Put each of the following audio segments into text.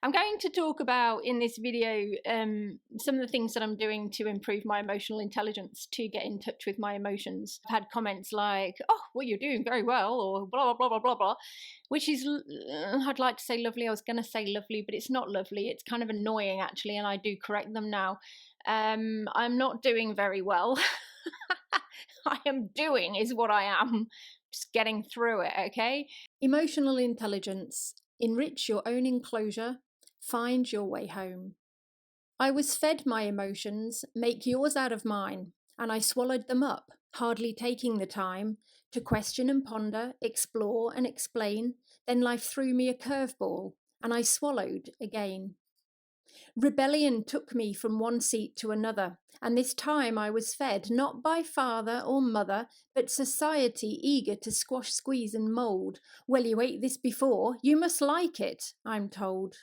I'm going to talk about in this video some of the things that I'm doing to improve my emotional intelligence, to get in touch with my emotions. I've had comments like, oh, well, you're doing very well, or blah, blah, blah, blah, blah, which is, I'd like to say lovely. I was going to say lovely, but it's not lovely. It's kind of annoying, actually, and I do correct them now. I'm not doing very well. I am doing is what I am. Just getting through it, okay? Emotional intelligence. Enrich your own enclosure. Find your way home. I was fed my emotions, make yours out of mine, and I swallowed them up, hardly taking the time to question and ponder, explore and explain. Then life threw me a curveball, and I swallowed again. Rebellion took me from one seat to another, and this time I was fed not by father or mother, but society eager to squash, squeeze and mould. Well, you ate this before, you must like it, I'm told.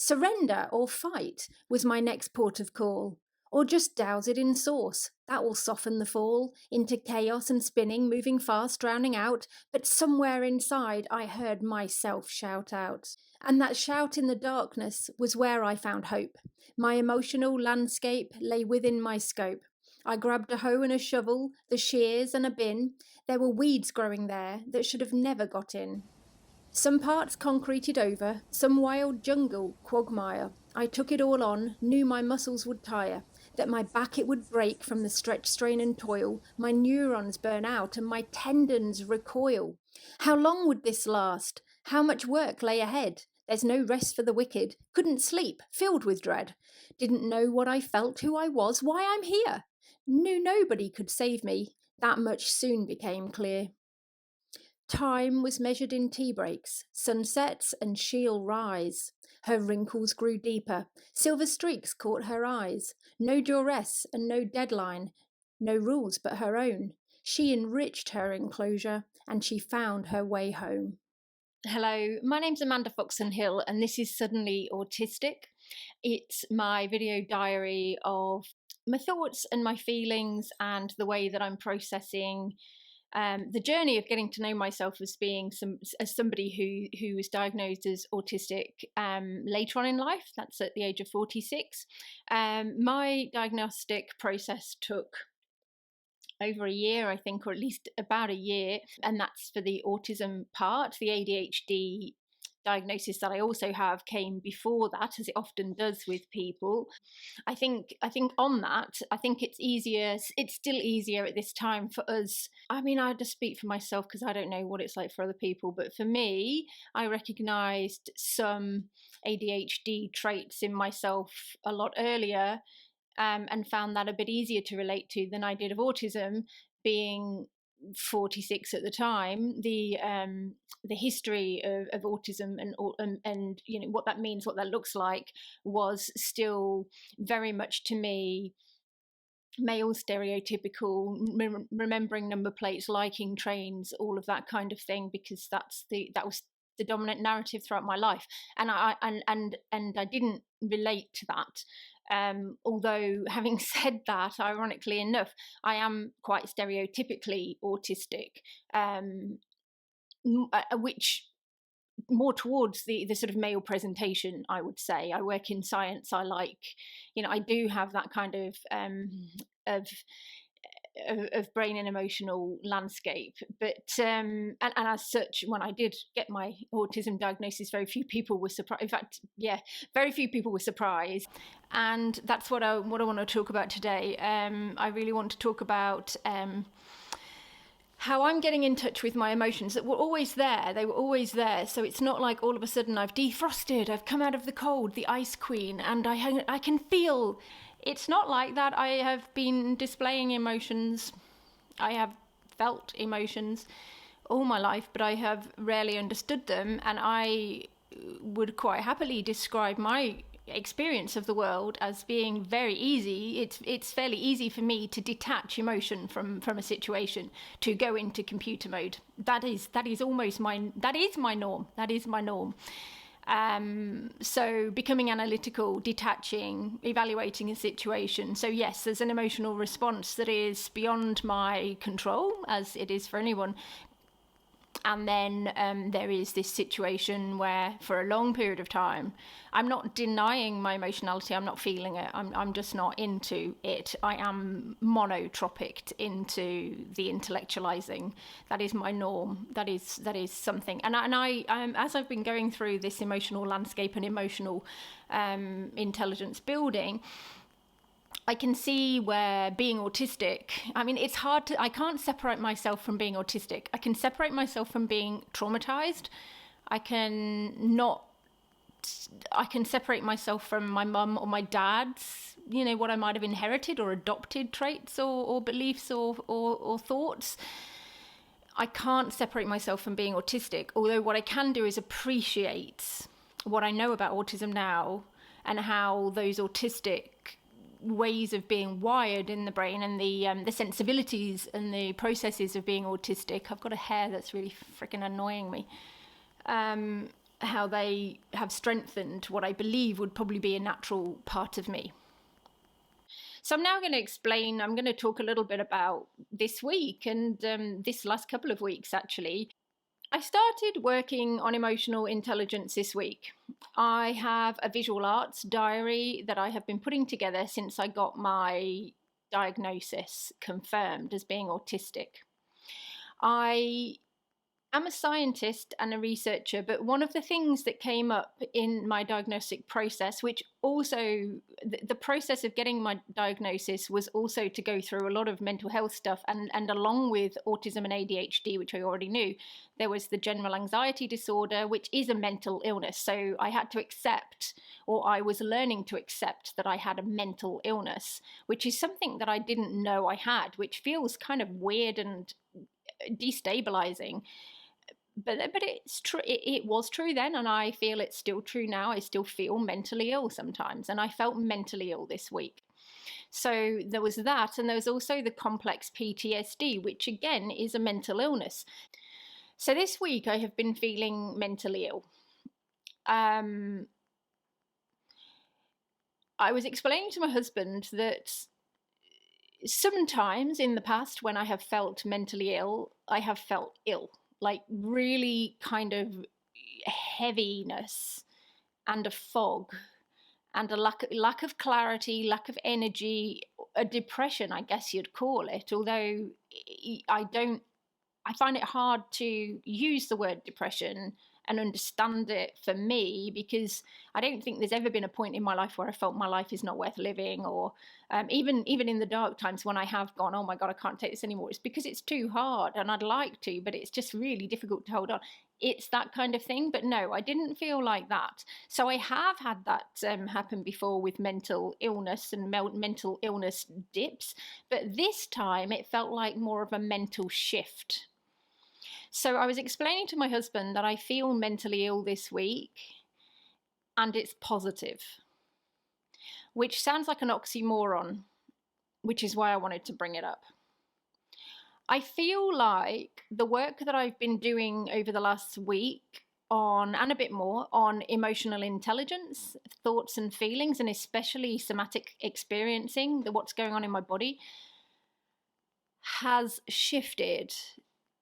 Surrender or fight was my next port of call, or just douse it in sauce. That will soften the fall into chaos and spinning, moving fast, drowning out. But somewhere inside I heard myself shout out. And that shout in the darkness was where I found hope. My emotional landscape lay within my scope. I grabbed a hoe and a shovel, the shears and a bin. There were weeds growing there that should have never got in. Some parts concreted over, some wild jungle quagmire. I took it all on, knew my muscles would tire, that my back it would break from the stretch, strain and toil, my neurons burn out and my tendons recoil. How long would this last? How much work lay ahead? There's no rest for the wicked, couldn't sleep, filled with dread. Didn't know what I felt, who I was, why I'm here. Knew nobody could save me, that much soon became clear. Time was measured in tea breaks, sunsets and she'll rise. Her wrinkles grew deeper, silver streaks caught her eyes. No duress and no deadline, no rules but her own. She enriched her enclosure and she found her way home. Hello, my name's Amanda Foxon-Hill and this is Suddenly Autistic. It's my video diary of my thoughts and my feelings and the way that I'm processing the journey of getting to know myself as being somebody who was diagnosed as autistic later on in life. That's at the age of 46. My diagnostic process took over a year, I think, or at least about a year, and that's for the autism part. The ADHD diagnosis that I also have came before that, as it often does with people. I think on that, I think it's still easier at this time for us. I mean, I just speak for myself because I don't know what it's like for other people, but for me, I recognised some ADHD traits in myself a lot earlier, and found that a bit easier to relate to than I did of autism, being 46 at the time. The history of autism and you know what that means, what that looks like, was still very much to me male stereotypical, remembering number plates, liking trains, all of that kind of thing, because that was the dominant narrative throughout my life, and I didn't relate to that. Although, having said that, ironically enough, I am quite stereotypically autistic, which more towards the sort of male presentation, I would say. I work in science. I like, I do have that kind of brain and emotional landscape, but and as such, when I did get my autism diagnosis, very few people were surprised. In fact, very few people were surprised, and that's what I want to talk about today. I really want to talk about how I'm getting in touch with my emotions that were always there. They were always there. So it's not like all of a sudden I've defrosted, I've come out of the cold, the ice queen, and I can feel. It's not like that. I have been displaying emotions. I have felt emotions all my life, but I have rarely understood them. And I would quite happily describe my experience of the world as being very easy. It's fairly easy for me to detach emotion from a situation, to go into computer mode. That is my norm. So becoming analytical, detaching, evaluating a situation. So yes, there's an emotional response that is beyond my control, as it is for anyone. And then there is this situation where, for a long period of time, I'm not denying my emotionality. I'm not feeling it. I'm just not into it. I am monotropic into the intellectualizing. That is my norm. That is something. And I as I've been going through this emotional landscape and emotional intelligence building, I can see where being autistic, I mean, it's hard to, I can't separate myself from being autistic. I can separate myself from being traumatized. I can not, I can separate myself from my mum or my dad's, you know, what I might have inherited or adopted traits or beliefs or thoughts. I can't separate myself from being autistic, although what I can do is appreciate what I know about autism now and how those autistic ways of being wired in the brain and the sensibilities and the processes of being autistic. I've got a hair that's really freaking annoying me. How they have strengthened what I believe would probably be a natural part of me. So I'm now going to explain, I'm going to talk a little bit about this week and this last couple of weeks, actually. I started working on emotional intelligence this week. I have a visual arts diary that I have been putting together since I got my diagnosis confirmed as being autistic. I am a scientist and a researcher, but one of the things that came up in my diagnostic process, which also the process of getting my diagnosis was also to go through a lot of mental health stuff, and along with autism and ADHD, which I already knew, there was the general anxiety disorder, which is a mental illness. So I had to accept, or I was learning to accept, that I had a mental illness, which is something that I didn't know I had, which feels kind of weird and destabilizing. But it's true. It was true then, and I feel it's still true now. I still feel mentally ill sometimes, and I felt mentally ill this week. So there was that, and there was also the complex PTSD, which again is a mental illness. So this week I have been feeling mentally ill. I was explaining to my husband that sometimes in the past, when I have felt mentally ill, I have felt ill. Like really kind of heaviness and a fog and a lack of clarity, lack of energy, a depression, I guess you'd call it. Although I find it hard to use the word depression and understand it for me, because I don't think there's ever been a point in my life where I felt my life is not worth living, or even in the dark times when I have gone, oh my God, I can't take this anymore. It's because it's too hard and I'd like to, but it's just really difficult to hold on. It's that kind of thing. But no, I didn't feel like that. So I have had that happen before with mental illness and mental illness dips. But this time it felt like more of a mental shift. So I was explaining to my husband that I feel mentally ill this week and it's positive, which sounds like an oxymoron, which is why I wanted to bring it up. I feel like the work that I've been doing over the last week on, and a bit more, on emotional intelligence, thoughts and feelings, and especially somatic experiencing, what's going on in my body, has shifted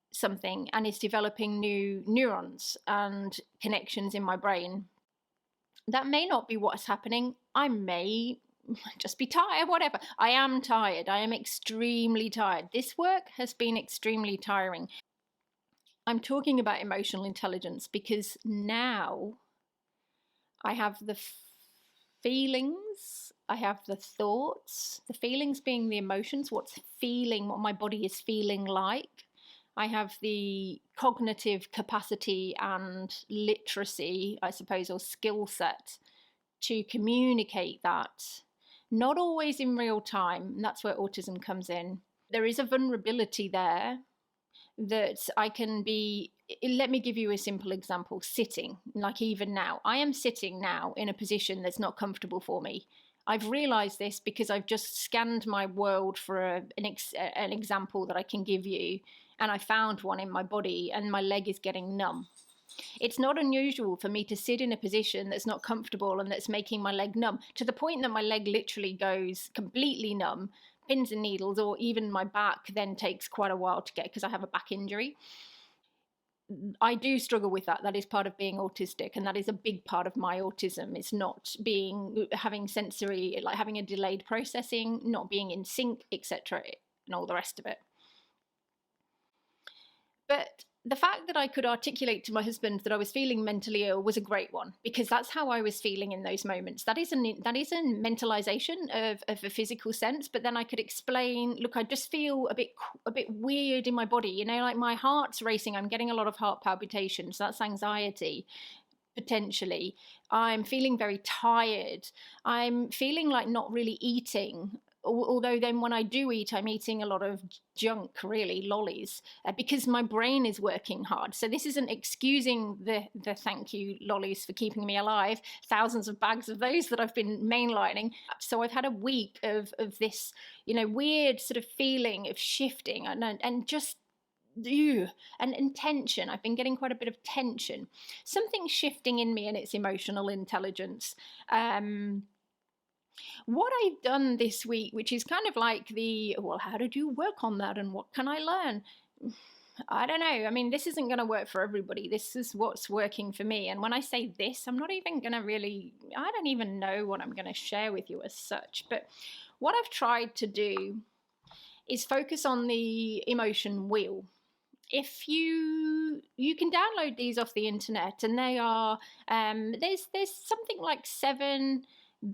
something and is developing new neurons and connections in my brain. That may not be what's happening. I may just be tired, whatever. I am tired. I am extremely tired. This work has been extremely tiring. I'm talking about emotional intelligence because now I have the feelings, I have the thoughts, the feelings being the emotions, what my body is feeling like. I have the cognitive capacity and literacy, I suppose, or skill set to communicate that. Not always in real time, and that's where autism comes in. There is a vulnerability there that I can be. Let me give you a simple example. Sitting, like even now. I am sitting now in a position that's not comfortable for me. I've realized this because I've just scanned my world for an example that I can give you. And I found one in my body and my leg is getting numb. It's not unusual for me to sit in a position that's not comfortable and that's making my leg numb, to the point that my leg literally goes completely numb, pins and needles, or even my back then takes quite a while to get, because I have a back injury. I do struggle with that. That is part of being autistic, and that is a big part of my autism. It's not having sensory, like having a delayed processing, not being in sync, etc., and all the rest of it. But the fact that I could articulate to my husband that I was feeling mentally ill was a great one, because that's how I was feeling in those moments. That is a mentalization of a physical sense. But then I could explain, look, I just feel a bit weird in my body, you know, like my heart's racing. I'm getting a lot of heart palpitations. That's anxiety. Potentially, I'm feeling very tired. I'm feeling like not really eating. Although then when I do eat, I'm eating a lot of junk, really, lollies, because my brain is working hard. So this isn't excusing the thank you lollies for keeping me alive, thousands of bags of those that I've been mainlining. So I've had a week of this, you know, weird sort of feeling of shifting and just and tension. I've been getting quite a bit of tension. Something shifting in me, and it's emotional intelligence. What I've done this week, which is kind of like well, how did you work on that and what can I learn? I don't know. I mean, this isn't going to work for everybody. This is what's working for me. And when I say this, I'm not even going to I don't even know what I'm going to share with you as such. But what I've tried to do is focus on the emotion wheel. If you can download these off the internet, and they are there's something like 7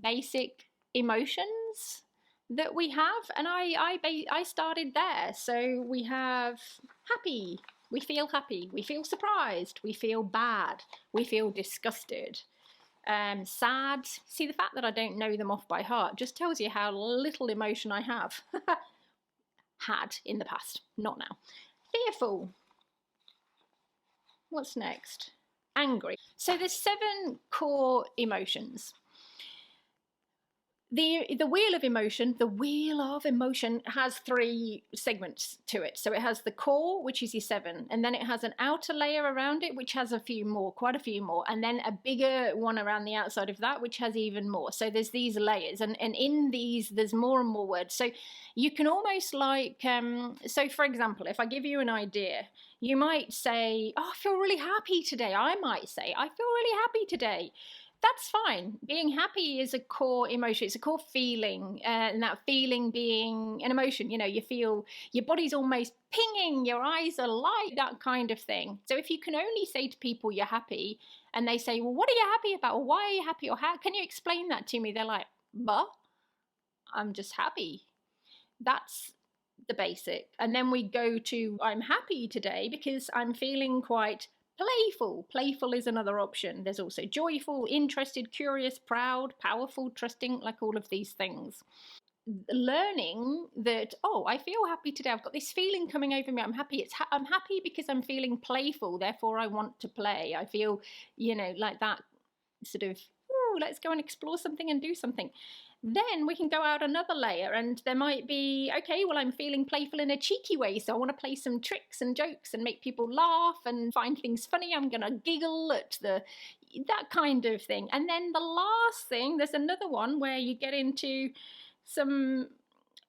basic emotions that we have, and I started there. So we have happy, we feel happy, we feel surprised, we feel bad, we feel disgusted, sad. See, the fact that I don't know them off by heart just tells you how little emotion I have had in the past, not now. Fearful. What's next? Angry. So there's 7 core emotions. The wheel of emotion has 3 segments to it. So it has the core, which is your 7, and then it has an outer layer around it, which has quite a few more, and then a bigger one around the outside of that, which has even more. So there's these layers, and in these there's more and more words. So you can almost like, so for example, if I give you an idea, you might say, oh, I feel really happy today. I might say, I feel really happy today. That's fine. Being happy is a core emotion. It's a core feeling, and that feeling being an emotion. You know, you feel your body's almost pinging, your eyes are light, that kind of thing. So if you can only say to people you're happy, and they say, well, what are you happy about? Or why are you happy? Or how can you explain that to me? They're like, bah, I'm just happy. That's the basic. And then we go to, I'm happy today because I'm feeling quite playful. Playful is another option. There's also joyful, interested, curious, proud, powerful, trusting, like all of these things. Learning that, oh, I feel happy today. I've got this feeling coming over me. I'm happy. I'm happy because I'm feeling playful. Therefore, I want to play. I feel, you know, like that sort of, ooh, let's go and explore something and do something. Then we can go out another layer, and there might be, okay, well, I'm feeling playful in a cheeky way, so I want to play some tricks and jokes and make people laugh and find things funny. I'm going to giggle at that kind of thing. And then the last thing, there's another one where you get into some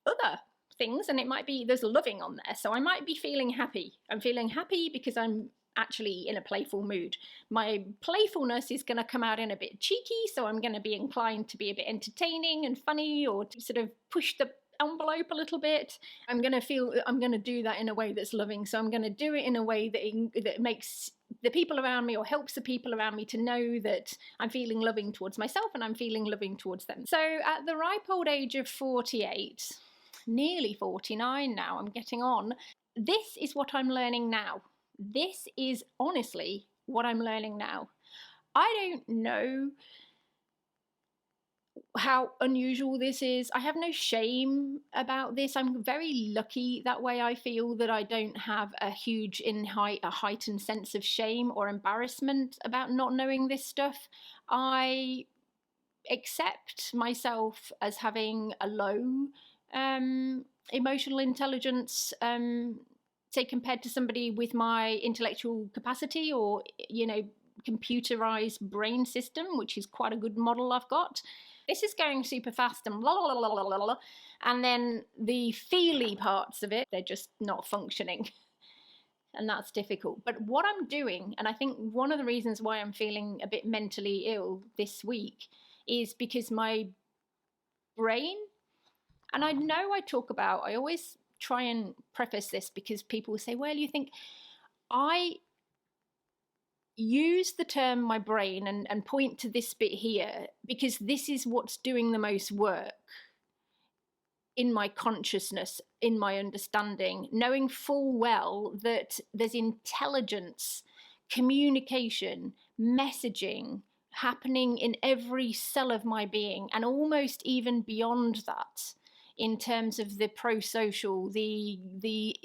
other things, and it might be, there's loving on there. So I might be feeling happy. I'm feeling happy because I'm actually in a playful mood. My playfulness is going to come out in a bit cheeky, so I'm going to be inclined to be a bit entertaining and funny, or to sort of push the envelope a little bit. I'm going to do that in a way that's loving, so I'm going to do it in a way that makes the people around me, or helps the people around me, to know that I'm feeling loving towards myself and I'm feeling loving towards them. So at the ripe old age of 48, nearly 49 now, I'm getting on, this is what I'm learning now. This is honestly what I'm learning now. I don't know how unusual this is. I have no shame about this. I'm very lucky that way. I feel that I don't have a heightened sense of shame or embarrassment about not knowing this stuff. I accept myself as having a low emotional intelligence, say, compared to somebody with my intellectual capacity, or, you know, computerized brain system, which is quite a good model I've got. This is going super fast and blah, blah, blah, blah, blah, blah. And then the feely parts of it, they're just not functioning. and that's difficult. But what I'm doing, and I think one of the reasons why I'm feeling a bit mentally ill this week, is because my brain, and I know I always try and preface this because people say, well, you think, I use the term my brain and point to this bit here because this is what's doing the most work in my consciousness, in my understanding, knowing full well that there's intelligence, communication, messaging happening in every cell of my being, and almost even beyond that, in terms of the pro-social, the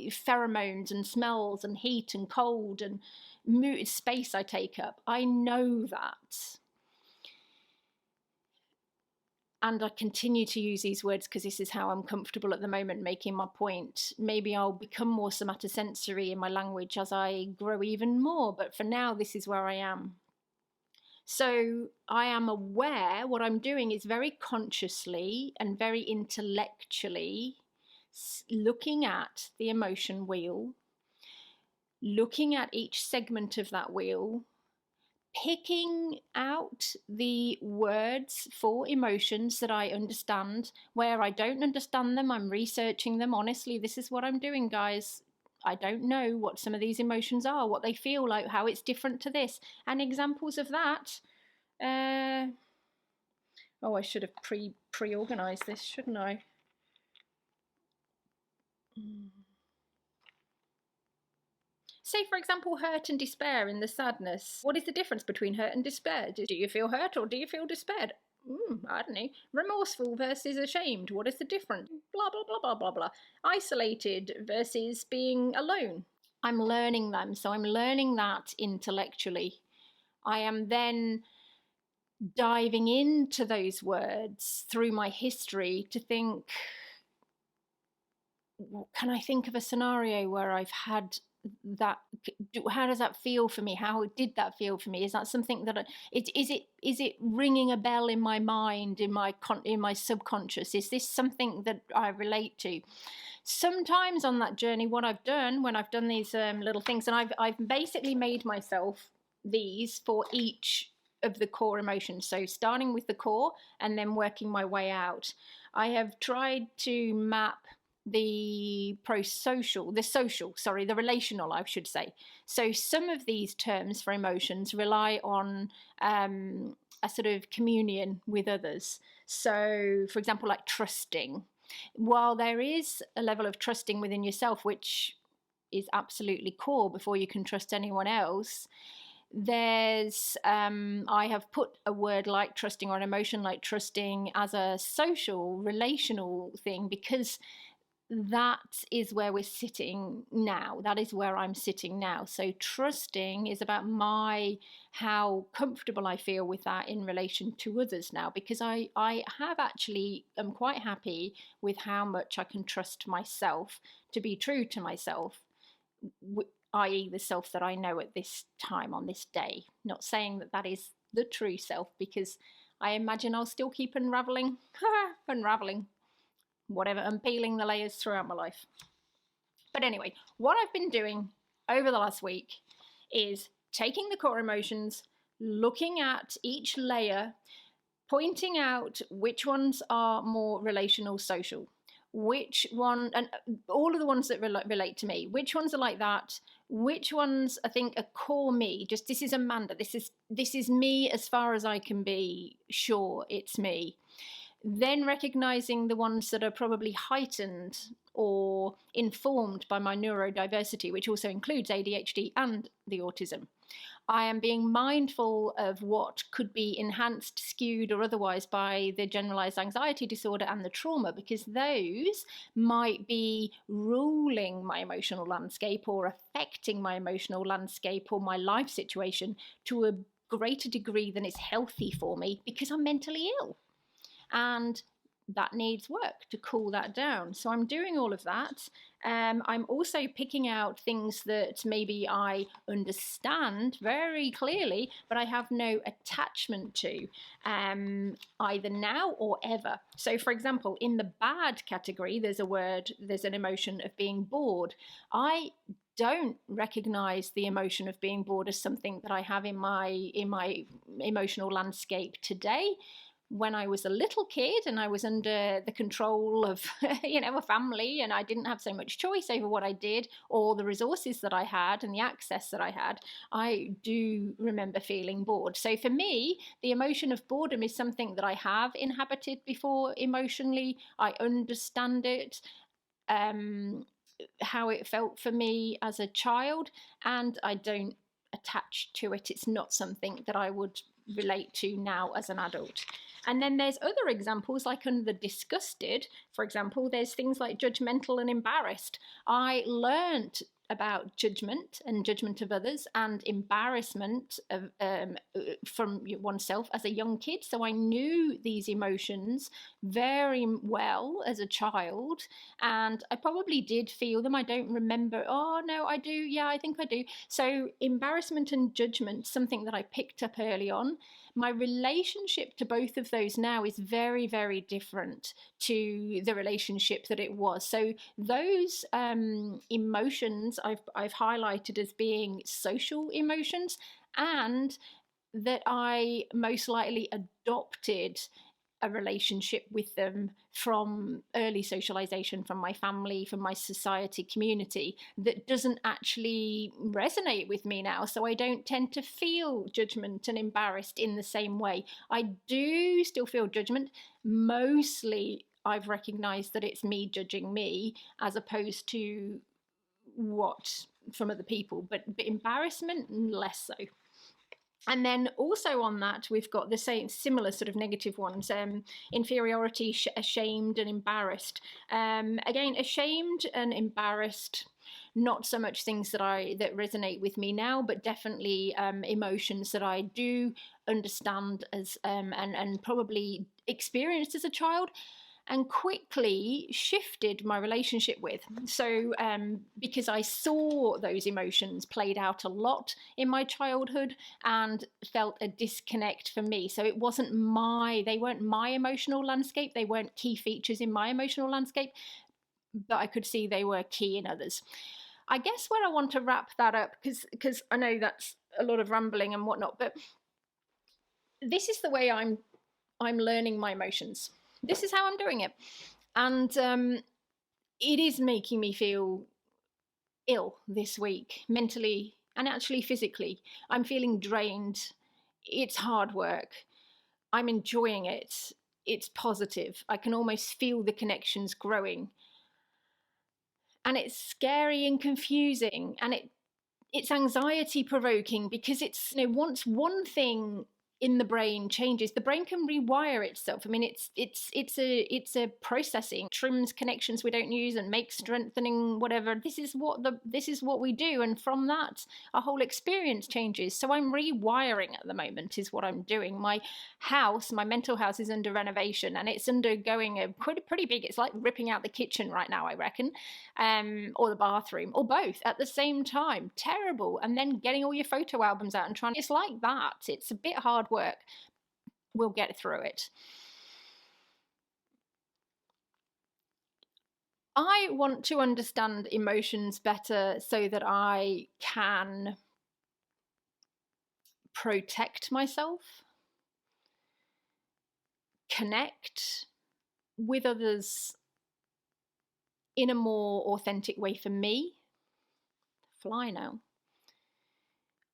pheromones and smells and heat and cold and space I take up. I know that. And I continue to use these words because this is how I'm comfortable at the moment making my point. Maybe I'll become more somatosensory in my language as I grow even more, but for now, this is where I am. So I am aware what I'm doing is very consciously and very intellectually looking at the emotion wheel, looking at each segment of that wheel, picking out the words for emotions that I understand. Where I don't understand them, I'm researching them. Honestly, this is what I'm doing, guys. I don't know what some of these emotions are, what they feel like, how it's different to this. And examples of that. Oh, I should have pre-organized this, shouldn't I? Say, for example, hurt and despair in the sadness. What is the difference between hurt and despair? Do you feel hurt or do you feel despaired? I don't know. Remorseful versus ashamed. What is the difference? Blah, blah, blah, blah, blah, blah. Isolated versus being alone. I'm learning them. So I'm learning that intellectually. I am then diving into those words through my history to think, can I think of a scenario where I've had that? How does that feel for me? How did that feel for me? Is that something that is it ringing a bell in my mind, in my subconscious? Is this something that I relate to? Sometimes on that journey, what I've done when I've done these little things, and I've basically made myself these for each of the core emotions. So starting with the core and then working my way out. I have tried to map the relational, I should say. So some of these terms for emotions rely on a sort of communion with others. So, for example, like trusting. While there is a level of trusting within yourself, which is absolutely core before you can trust anyone else, there's I have put a word like trusting or an emotion like trusting as a social, relational thing because that is where we're sitting now. That is where I'm sitting now. So trusting is about how comfortable I feel with that in relation to others now, because I have actually am quite happy with how much I can trust myself to be true to myself, i.e. the self that I know at this time on this day. Not saying that is the true self, because I imagine I'll still keep unraveling, whatever, and peeling the layers throughout my life. But anyway, what I've been doing over the last week is taking the core emotions, looking at each layer, pointing out which ones are more relational, social, which one, and all of the ones that relate to me, which ones are like that, which ones I think are core me, just this is Amanda, this is me as far as I can be sure it's me. Then recognizing the ones that are probably heightened or informed by my neurodiversity, which also includes ADHD and the autism. I am being mindful of what could be enhanced, skewed, or otherwise by the generalized anxiety disorder and the trauma, because those might be ruling my emotional landscape or affecting my emotional landscape or my life situation to a greater degree than is healthy for me because I'm mentally ill. And that needs work to cool that down. So I'm doing all of that. I'm also picking out things that maybe I understand very clearly, but I have no attachment to, either now or ever. So, for example, in the bad category, there's an emotion of being bored. I don't recognize the emotion of being bored as something that I have in my emotional landscape today. When I was a little kid and I was under the control of, a family, and I didn't have so much choice over what I did or the resources that I had and the access that I had, I do remember feeling bored. So for me, the emotion of boredom is something that I have inhabited before emotionally. I understand it, how it felt for me as a child, and I don't attach to it. It's not something that I would relate to now as an adult. And then there's other examples, like under the disgusted, for example, there's things like judgmental and embarrassed. I learned about judgment and judgment of others and embarrassment of, from oneself as a young kid. So I knew these emotions very well as a child, and I probably did feel them. I don't remember. Oh no, I do. Yeah, I think I do. So embarrassment and judgment, something that I picked up early on. My relationship to both of those now is very, very different to the relationship that it was. So those emotions I've highlighted as being social emotions, and that I most likely adopted a relationship with them from early socialization, from my family, from my society, community, that doesn't actually resonate with me now. So I don't tend to feel judgment and embarrassed in the same way. I do still feel judgment. Mostly I've recognized that it's me judging me as opposed to what from other people, but embarrassment, less so. And then also on that, we've got the same similar sort of negative ones: inferiority, ashamed, and embarrassed. Again, ashamed and embarrassed, not so much things that resonate with me now, but definitely emotions that I do understand as and probably experienced as a child, and quickly shifted my relationship with. So because I saw those emotions played out a lot in my childhood and felt a disconnect for me. So it wasn't they weren't my emotional landscape. They weren't key features in my emotional landscape, but I could see they were key in others. I guess where I want to wrap that up, because I know that's a lot of rambling and whatnot, but this is the way I'm learning my emotions. This is how I'm doing it. And it is making me feel ill this week, mentally and actually physically. I'm feeling drained. It's hard work. I'm enjoying it. It's positive. I can almost feel the connections growing. And it's scary and confusing. And it's anxiety provoking, because it's, once one thing in the brain changes, the brain can rewire itself. I mean, it's a processing, trims connections we don't use and makes strengthening whatever. This is what we do, and from that our whole experience changes. So I'm rewiring at the moment is what I'm doing. My mental house is under renovation, and it's undergoing a pretty big, it's like ripping out the kitchen right now, I reckon, or the bathroom, or both at the same time. Terrible. And then getting all your photo albums out and trying, it's like that. It's a bit hard work. We'll get through it. I want to understand emotions better so that I can protect myself, connect with others in a more authentic way for me. Fly now.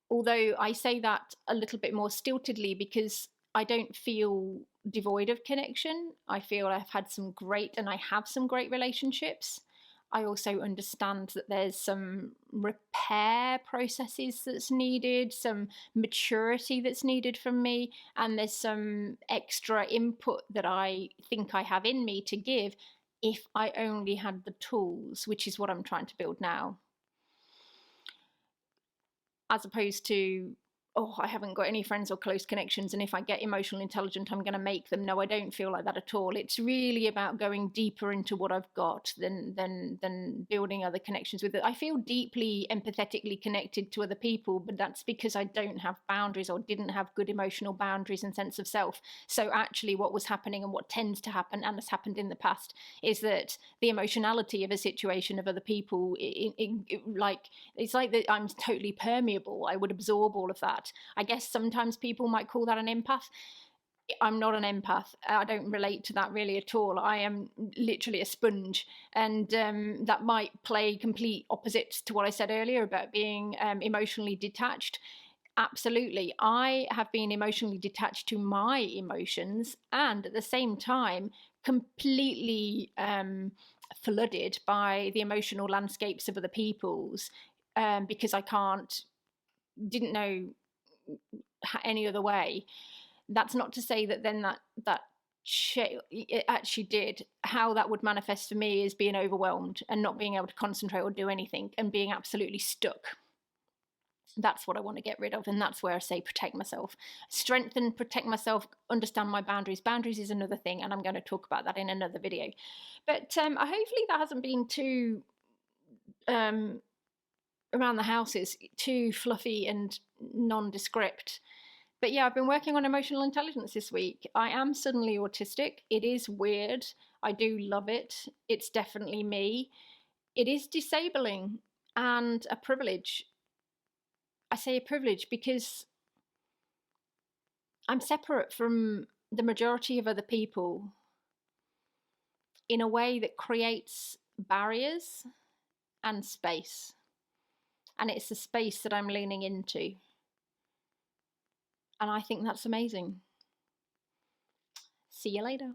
Although I say that a little bit more stiltedly, because I don't feel devoid of connection. I feel I have some great relationships. I also understand that there's some repair processes that's needed, some maturity that's needed from me, and there's some extra input that I think I have in me to give if I only had the tools, which is what I'm trying to build now. As opposed to oh, I haven't got any friends or close connections, and if I get emotional intelligent, I'm going to make them. No, I don't feel like that at all. It's really about going deeper into what I've got than building other connections with it. I feel deeply empathetically connected to other people, but that's because I don't have boundaries or didn't have good emotional boundaries and sense of self. So actually what was happening and what tends to happen and has happened in the past is that the emotionality of a situation of other people, it's like that I'm totally permeable. I would absorb all of that. I guess sometimes people might call that an empath. I'm not an empath. I don't relate to that really at all. I am literally a sponge, and that might play complete opposites to what I said earlier about being emotionally detached. Absolutely. I have been emotionally detached to my emotions, and at the same time completely flooded by the emotional landscapes of other people's, because I didn't know any other way. That's not to say that then that it actually did. How that would manifest for me is being overwhelmed and not being able to concentrate or do anything and being absolutely stuck. That's what I want to get rid of, and that's where I say protect myself, strengthen, protect myself, understand my boundaries. Boundaries is another thing, and I'm going to talk about that in another video. But hopefully that hasn't been too around the houses, too fluffy and nondescript. But yeah, I've been working on emotional intelligence this week. I am suddenly autistic. It is weird. I do love it. It's definitely me. It is disabling and a privilege. I say a privilege because I'm separate from the majority of other people in a way that creates barriers and space. And it's the space that I'm leaning into. And I think that's amazing. See you later.